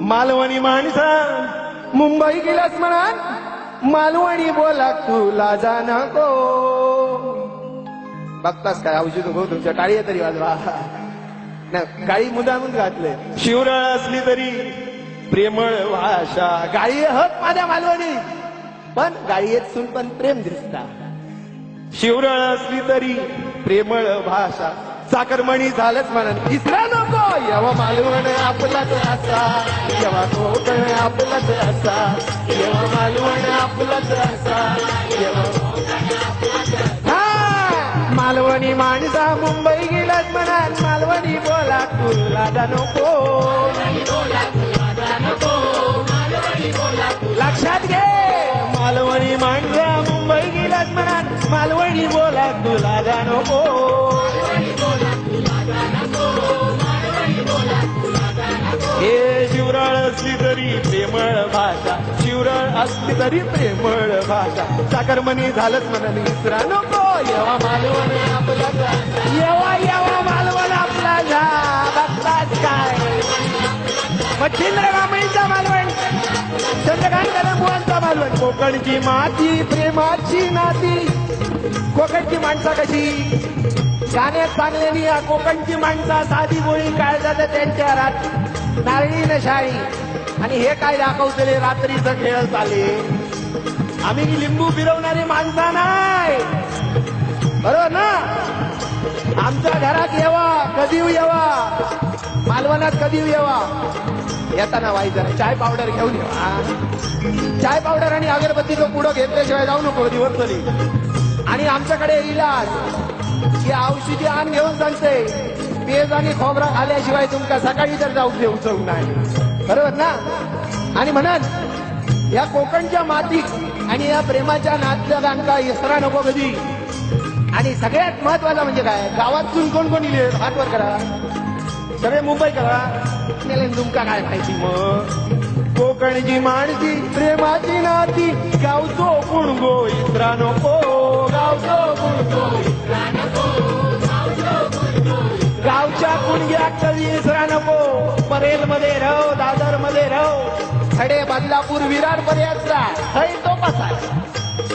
मालवणी माणसा मुंबई गेलास म्हणा मालवणी बोला तुला जा नको बघतास काय औषध भाऊ तुमच्या टाळी तरी वाजवा ना गाळी मुदामून घातले शिवराळ असली तरी प्रेमळ भाषा गाळी हत माझ्या मालवणी पण गाळी येत सुन पण प्रेम दिसता शिवराळ असली तरी प्रेमळ भाषा साखरमणी झालंच म्हणून विसरा नको येवा मालवण आपलाच असा येवा कोकण आपलाच असा येवा मालवण आपलाच असा मालवणी माणसा मुंबई गेलात म्हणा मालवणी बोला तुला जा नको लक्षात घे मालवणी माणसा मुंबई गेलात म्हणा मालवणी बोला तुला जा नको हे शिवराळ असली तरी प्रेमळ भाषा शिवराळ असली तरी प्रेमळ भाषा साखरमणी झालंच म्हणून विसरा नको येवा मालवण आपला येवा येवा मालवण आपला जा बघताच काय मच्छिंद्र कांबळीचा मालवण चंद्रकांत कदमबुवांचा मालवण कोकणची माती प्रेमाची नाती कोकणची माणसा कशी गाण्यात चांगल्यानी या कोकणची माणसा साधी गोळी काळजात त्यांच्या रात नारळी न शाळी आणि हे काय दाखवतले रात्रीचं खेळ चाले आम्ही लिंबू फिरवणारी माणसा नाही बरोबर ना आमच्या घरात येवा कधी येवा मालवणात कधी येवा येताना वाईचं चाय पावडर घेऊन येवा चाय पावडर आणि अगरबत्तीचं पुढं घेतल्याशिवाय जाऊ नको दिवस तरी आणि आमच्याकडे इलाज की औषधी आण घेऊन सांगते पेज आणि खोबरा खाल्ल्याशिवाय तुमका सकाळी तर जाऊ देऊ चव नाही बरोबर ना आणि म्हणत या कोकणच्या मातीत आणि या प्रेमाच्या नातल्या गाणका इसरा नको कधी आणि सगळ्यात महत्वाचं म्हणजे काय गावातून कोण कोण इले हात वर करा सगळे मुंबई करा तुमका काय माहिती मग कोकणची माणसी प्रेमाची नाती गावचो गुणगो इसरा नको गावचो गुणगो इसरा नको गावच्या कुणग्या कधी इसरा नको परेल मध्ये राहो दादर मध्ये राहो खडे बदलापूर विरार पर्यंत हय तो कसा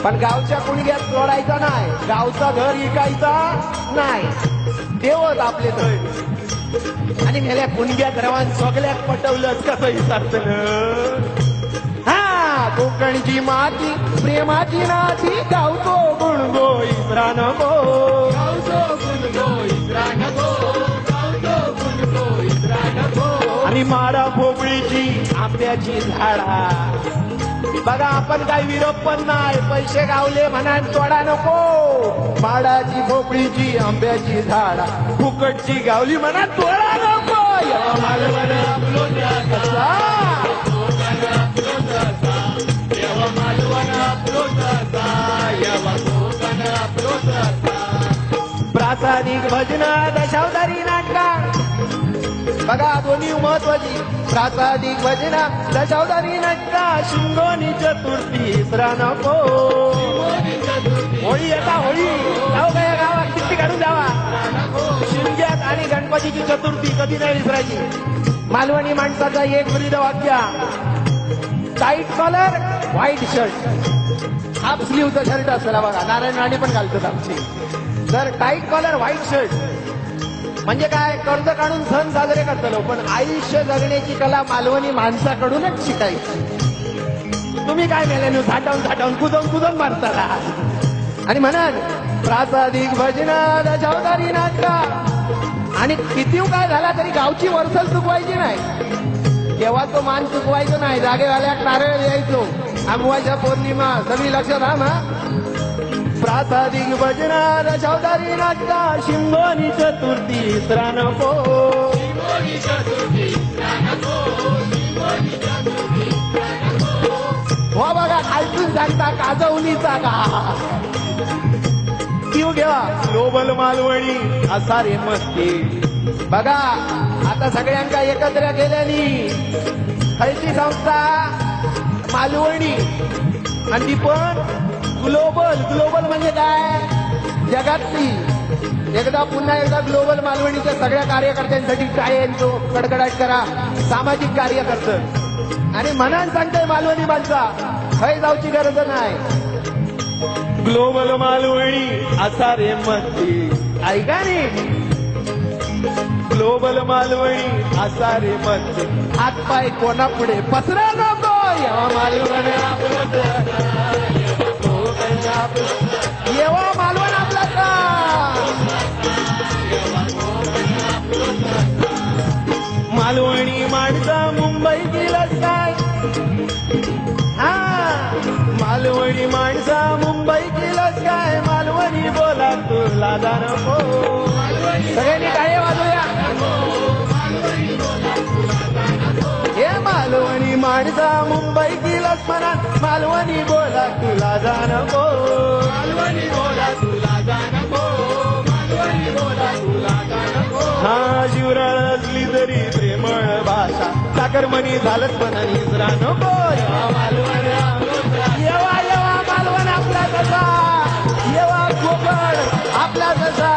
पण गावच्या कुणग्यात जोडायचा नाही गावचा घर इकायचा नाही देवच आपले थय आणि मेल्या कुणग्यात रवान सगळ्यात पटवलं कसं विचारतं हा कोकणची माती प्रेमाची नाती गावतो गुणगो इसरा नको गावतो गुणगो इसरा नको गावतो गुणगो इसरा नको आणि माडा भोपळीची आंब्याची झाडा बघा आपण काही विरोध पण नाही पैसे गावले म्हणा तोडा नको माडाची भोपळीची आंब्याची झाडा फुकटची गावली म्हणा तोडा नको प्रासादिक भजना दशावतारी नाटका बघा दोन्ही महत्वाची प्रासादिक भजना दशावतारी नाटका शिंगोनी चतुर्थी इसरा नको होळी येता होळी जाऊ काय गावात किती काढून जावा शिमग्यात आणि गणपतीची चतुर्थी कधी नाही विसरायची मालवणी माणसाचा एक ब्रीद वाक्य tight collar white shirt half स्लीवचं शर्ट असला बघा नारायण राणी पण घालतात आमची तर टाईट कॉलर व्हाईट शर्ट म्हणजे काय कर्ज काढून सण साजरे करतलो पण आयुष्य जगण्याची कला मालवणी माणसाकडूनच शिकायची तुम्ही काय मेल्याने साठवून कुदून मारता आणि म्हणत प्रासादिक भजना दशावतारी नाटका आणि किती काय झाला तरी गावची वर्सल चुकवायची नाही तेव्हा तो मान चुकवायचो नाही जागेवाल्या नारळ द्यायचो अमावास्या पौर्णिमा सगळी लक्षात राहा ना प्रासादिक भजना दशावतारी नाटका शिंगोनी चतुर्थी इसरा नको हो बघा खालतून सांगता काजवलीचा का किव घ्या ग्लोबल मालवणी असा रे मस्ती बघा आता सगळ्यांका एकत्र केल्यानी खयची संस्था मालवणी आणि ती पण ग्लोबल म्हणजे काय जगातली एकदा पुन्हा एकदा ग्लोबल मालवणीच्या सगळ्या कार्यकर्त्यांसाठी काय कडकडाट करा सामाजिक कार्य करतं आणि मनान सांगताय मालवणी माणसा खय जाऊची गरज नाही. ग्लोबल मालवणी असा रे मस्ती ऐका नी. ग्लोबल मालवणी असा रे मस्ती हातपाय कोणा पुढे पसरा नको. येवा मालवण येवा मालवण आपला का. मालवणी माणसा मुंबई गेलाच काय. हा मालवणी माणसा मुंबई गेलाच काय. मालवणी बोला तुला नको. सगळ्यांनी टाळे वाजवूया. हे मालवणी माणसा मुंबई गेलाच म्हणा. मालवणी बोला तुला नको. मालवणी बोला तुला नको. मालवणी बोला तुला नको. हा शिवराळ असली तरी प्रेमळ भाषा साखरमणी झालंच पण निसरा नको. येवा मालवण येवा येवा मालवण आपला कसा. येवा कोकण आपला कसा.